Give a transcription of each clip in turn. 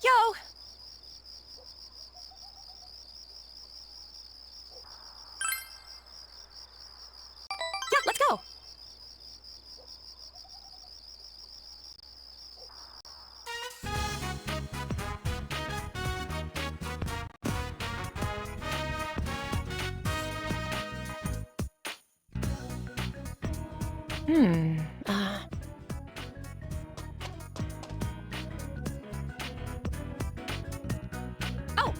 Yo! Yeah, let's go! Oh!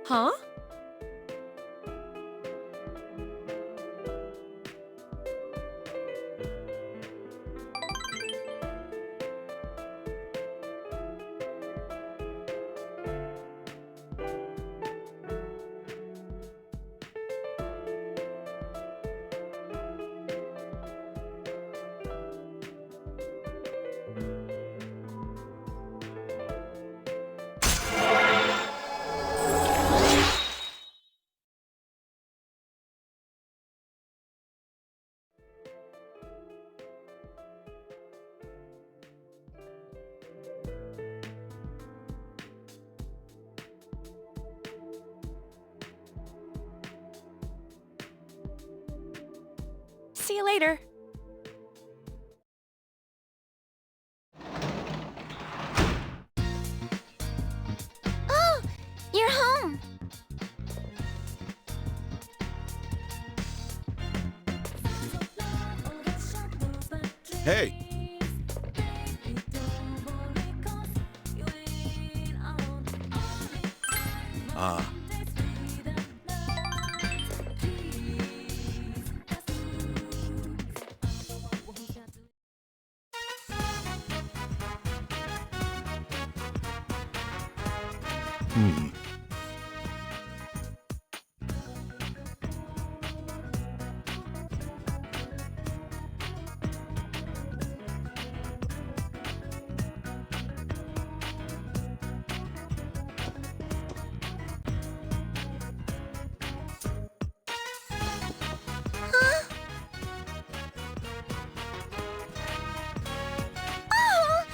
Huh? See you later. Oh, you're home. Hey! Ah. Hmm. Oh!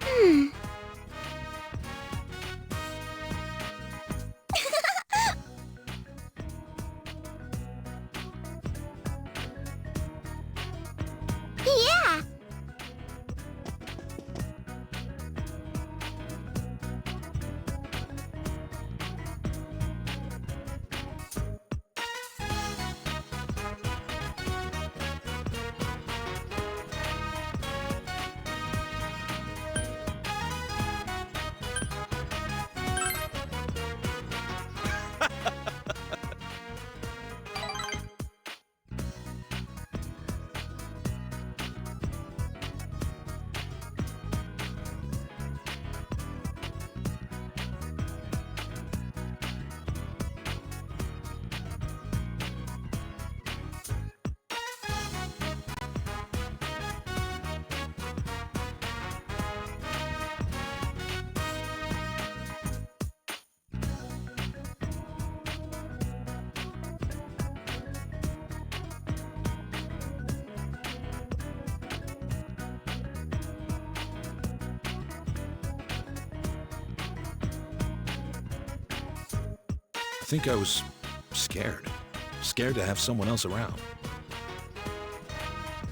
Hmm. Yeah! I think I was scared. Scared to have someone else around.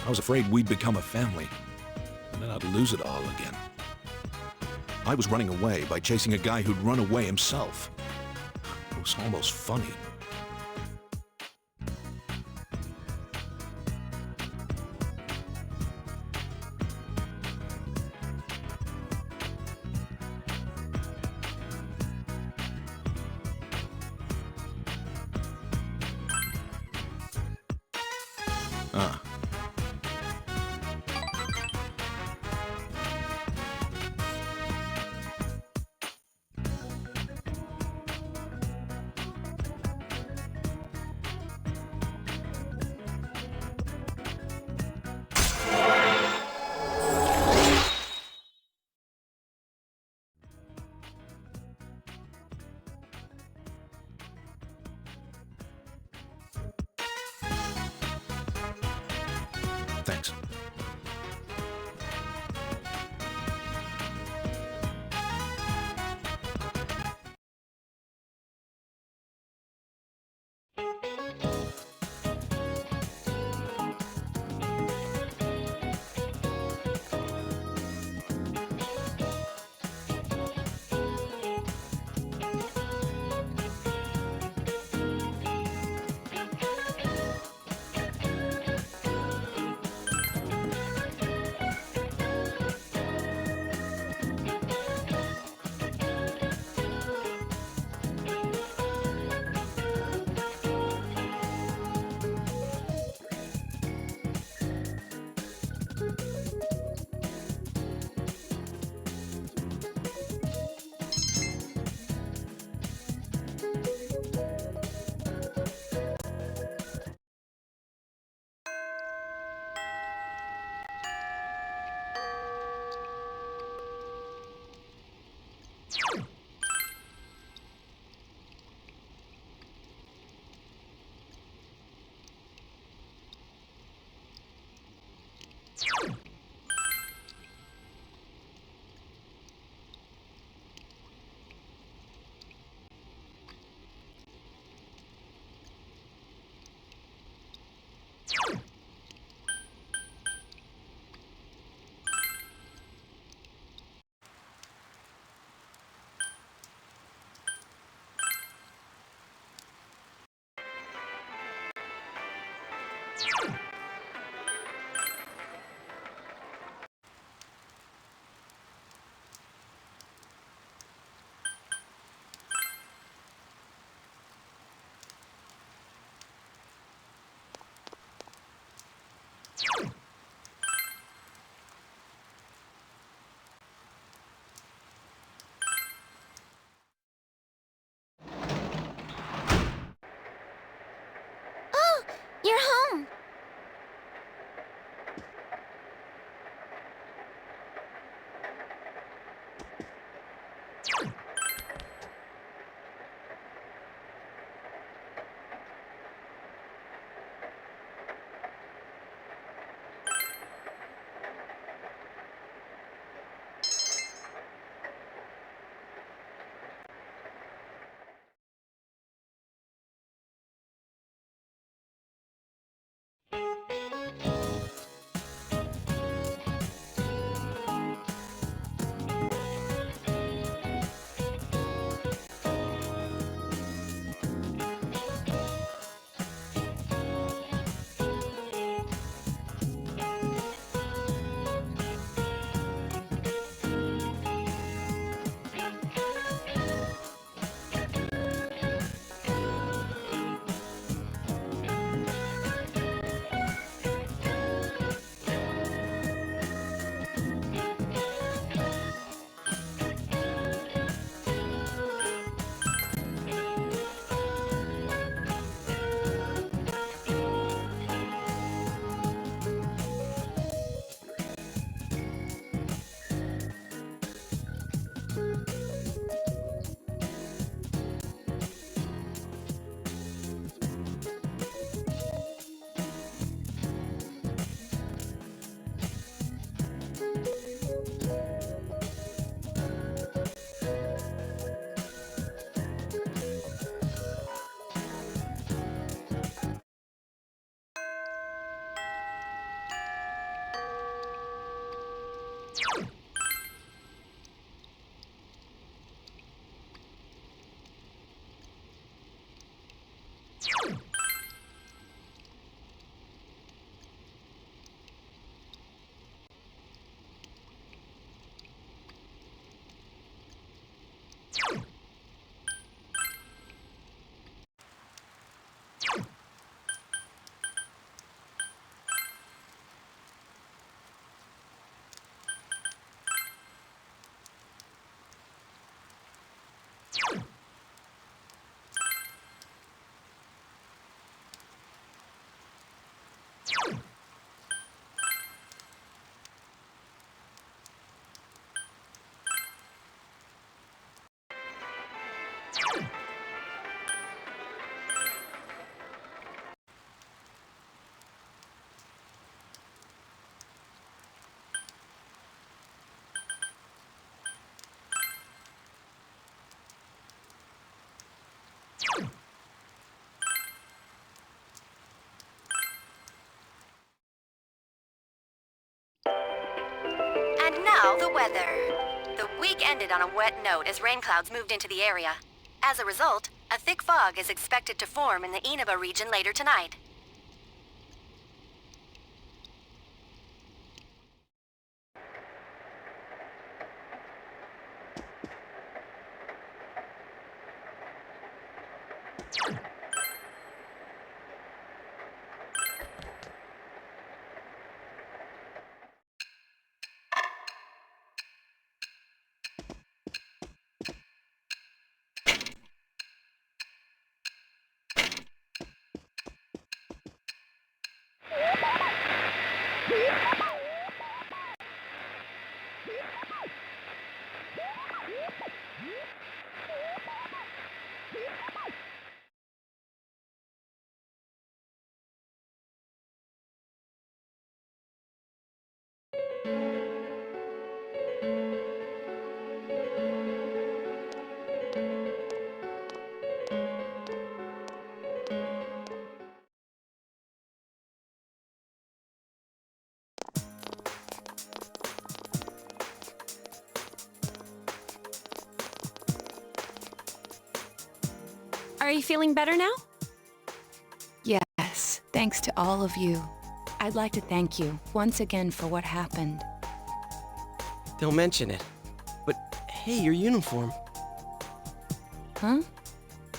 I was afraid we'd become a family, and then I'd lose it all again. I was running away by chasing a guy who'd run away himself. It was almost funny. Ah. Oh, you're home. And now the weather. The week ended on a wet note as rain clouds moved into the area. As a result, a thick fog is expected to form in the Inaba region later tonight. Are you feeling better now? Yes, thanks to all of you. I'd like to thank you once again for what happened. Don't mention it. But hey, your uniform. Huh?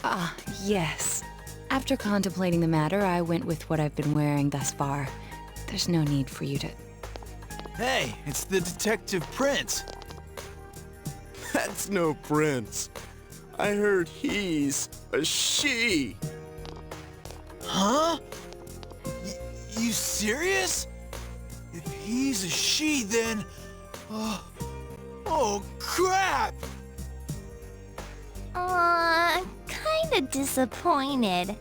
Ah, yes. After contemplating the matter, I went with what I've been wearing thus far. There's no need for you to... Hey, it's the Detective Prince. That's no prince. I heard he's a she. Huh? You serious? If he's a she, then... oh, crap! Kinda disappointed.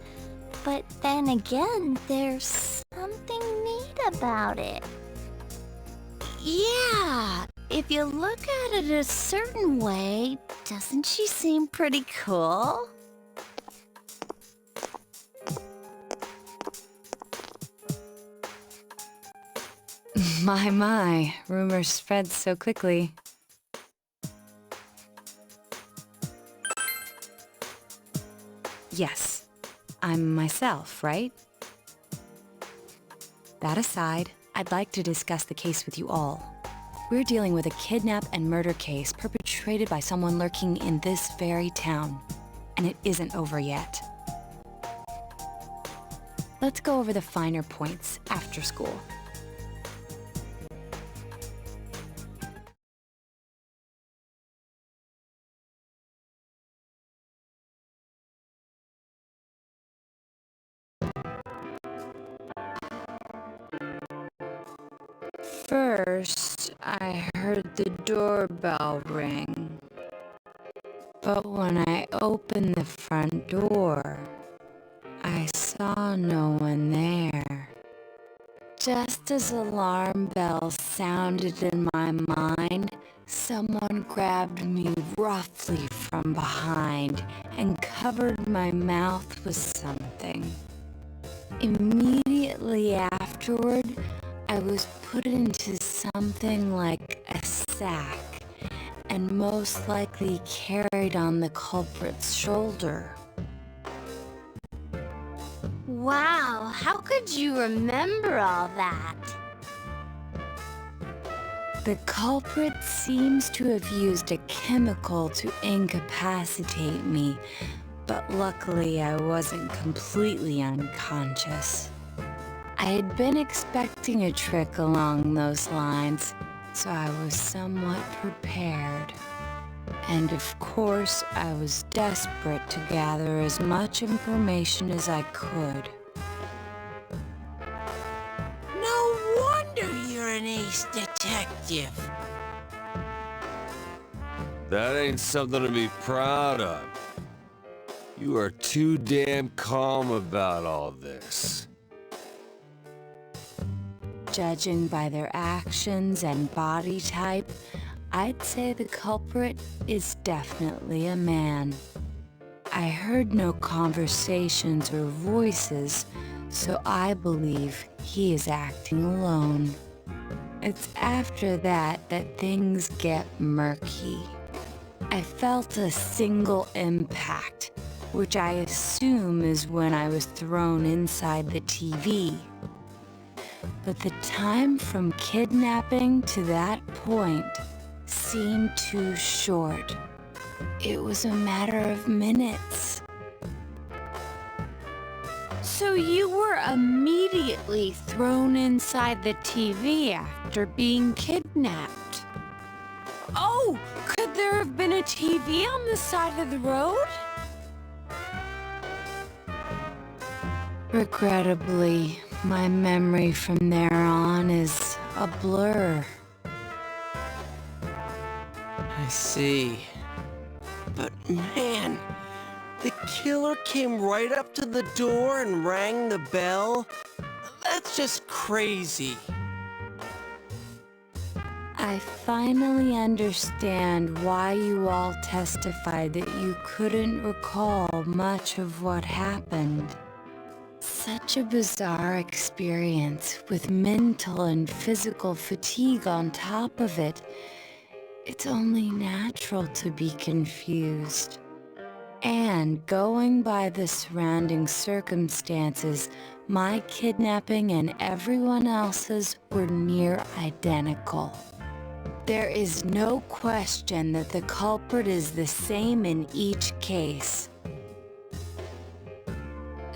But then again, there's something neat about it. Yeah, if you look at it a certain way, doesn't she seem pretty cool? My, rumors spread so quickly. Yes, I'm myself, right? That aside, I'd like to discuss the case with you all. We're dealing with a kidnap and murder case perpetrated by someone lurking in this very town, and it isn't over yet. Let's go over the finer points after school. First, I heard the doorbell ring. But when I opened the front door, I saw no one there. Just as alarm bells sounded in my mind, someone grabbed me roughly from behind and covered my mouth with something. Immediately afterward, I was put into something like a sack and most likely carried on the culprit's shoulder. Wow, how could you remember all that? The culprit seems to have used a chemical to incapacitate me, but luckily I wasn't completely unconscious. I had been expecting a trick along those lines, so I was somewhat prepared. And of course, I was desperate to gather as much information as I could. No wonder you're an ace detective. That ain't something to be proud of. You are too damn calm about all this. Judging by their actions and body type, I'd say the culprit is definitely a man. I heard no conversations or voices, so I believe he is acting alone. It's after that that things get murky. I felt a single impact, which I assume is when I was thrown inside the TV. But the time from kidnapping to that point seemed too short. It was a matter of minutes. So you were immediately thrown inside the TV after being kidnapped? Oh, could there have been a TV on the side of the road? Regrettably, my memory from there on is a blur. I see. But man, the killer came right up to the door and rang the bell? That's just crazy. I finally understand why you all testified that you couldn't recall much of what happened. Such a bizarre experience with mental and physical fatigue on top of it. It's only natural to be confused. And going by the surrounding circumstances, my kidnapping and everyone else's were near identical. There is no question that the culprit is the same in each case.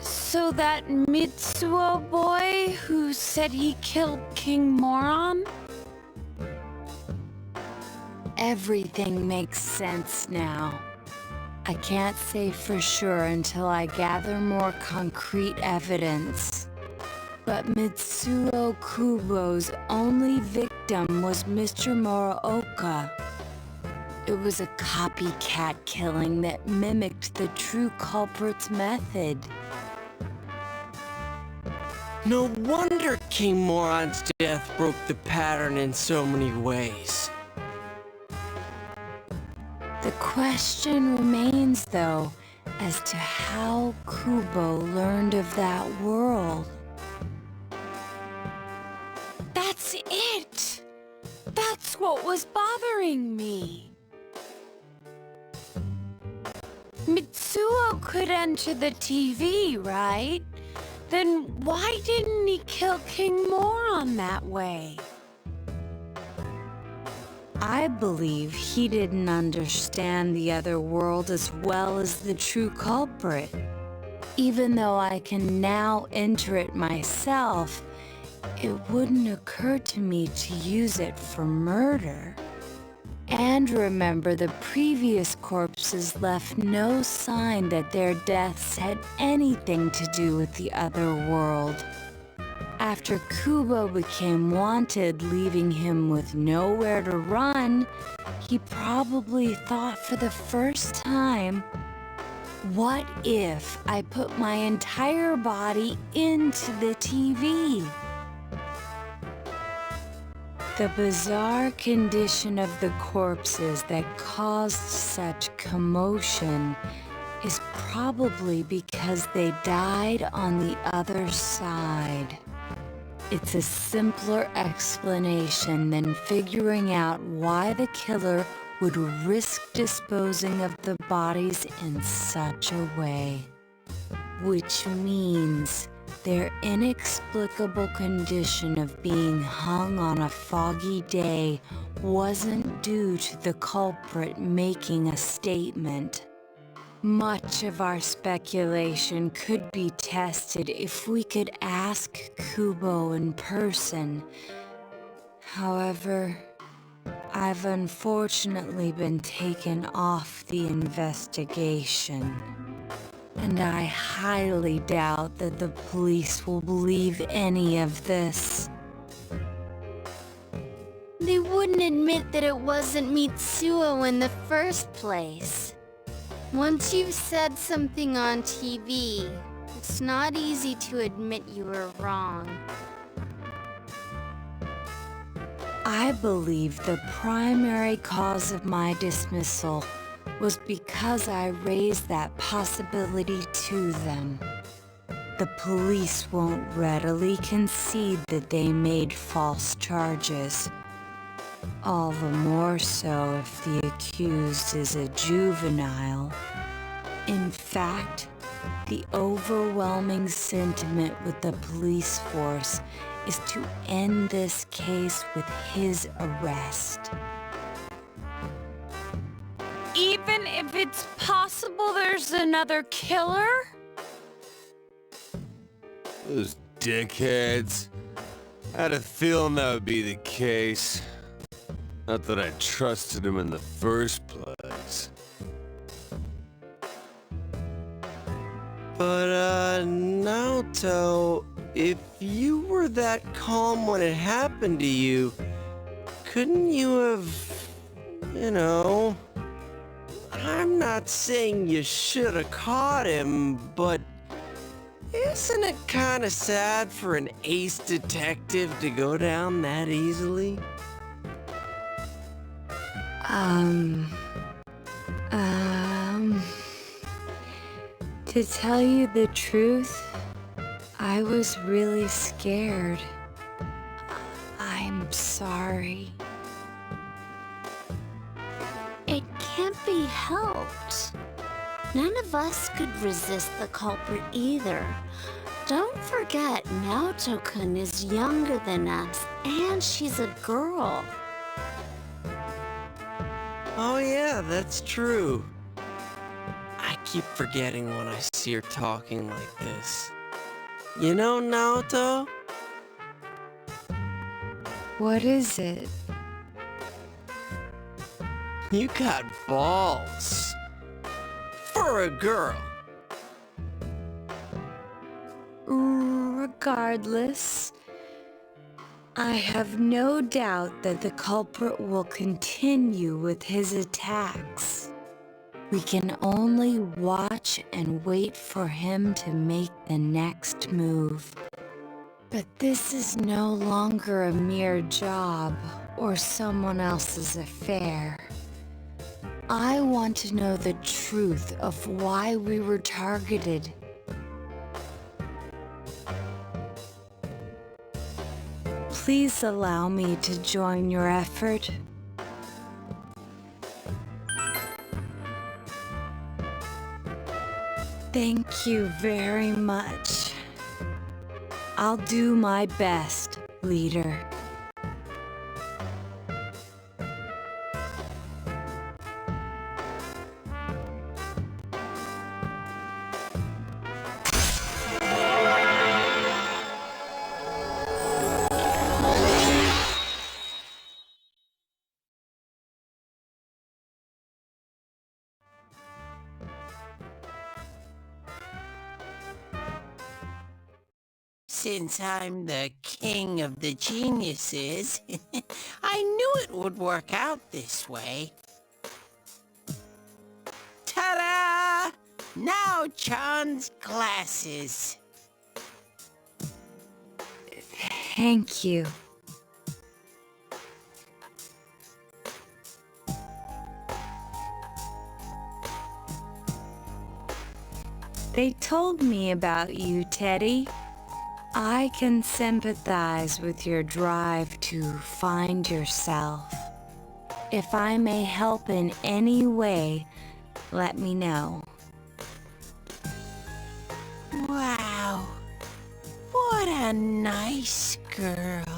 So that Mitsuo boy who said he killed King Moron? Everything makes sense now. I can't say for sure until I gather more concrete evidence. But Mitsuo Kubo's only victim was Mr. Muraoka. It was a copycat killing that mimicked the true culprit's method. No wonder King Moron's death broke the pattern in so many ways. The question remains, though, as to how Kubo learned of that world. That's it! That's what was bothering me. Mitsuo could enter the TV, right? Then why didn't he kill King Moron that way? I believe he didn't understand the other world as well as the true culprit. Even though I can now enter it myself, it wouldn't occur to me to use it for murder. And remember, the previous corpses left no sign that their deaths had anything to do with the other world. After Kubo became wanted, leaving him with nowhere to run, he probably thought for the first time, what if I put my entire body into the TV? The bizarre condition of the corpses that caused such commotion is probably because they died on the other side. It's a simpler explanation than figuring out why the killer would risk disposing of the bodies in such a way. Which means their inexplicable condition of being hung on a foggy day wasn't due to the culprit making a statement. Much of our speculation could be tested if we could ask Kubo in person. However, I've unfortunately been taken off the investigation, and I highly doubt that the police will believe any of this. They wouldn't admit that it wasn't Mitsuo in the first place. Once you've said something on TV, it's not easy to admit you were wrong. I believe the primary cause of my dismissal was because I raised that possibility to them. The police won't readily concede that they made false charges. All the more so if the accused is a juvenile. In fact, the overwhelming sentiment with the police force is to end this case with his arrest. Even if it's possible there's another killer? Those dickheads. I had a feeling that would be the case. Not that I trusted him in the first place. But, Naoto, if you were that calm when it happened to you, couldn't you have, I'm not saying you should have caught him, but isn't it kind of sad for an ace detective to go down that easily? To tell you the truth, I was really scared. I'm sorry. It can't be helped. None of us could resist the culprit either. Don't forget, Naoto-kun is younger than us, and she's a girl. Oh yeah, that's true. I keep forgetting when I see her talking like this. You know, Naoto? What is it? You got balls. For a girl. Regardless, I have no doubt that the culprit will continue with his attacks. We can only watch and wait for him to make the next move. But this is no longer a mere job or someone else's affair. I want to know the truth of why we were targeted. Please allow me to join your effort. Thank you very much. I'll do my best, leader. Since I'm the king of the geniuses, I knew it would work out this way. Ta-da! Now Chan's glasses. Thank you. They told me about you, Teddy. I can sympathize with your drive to find yourself. If I may help in any way, let me know. Wow. What a nice girl.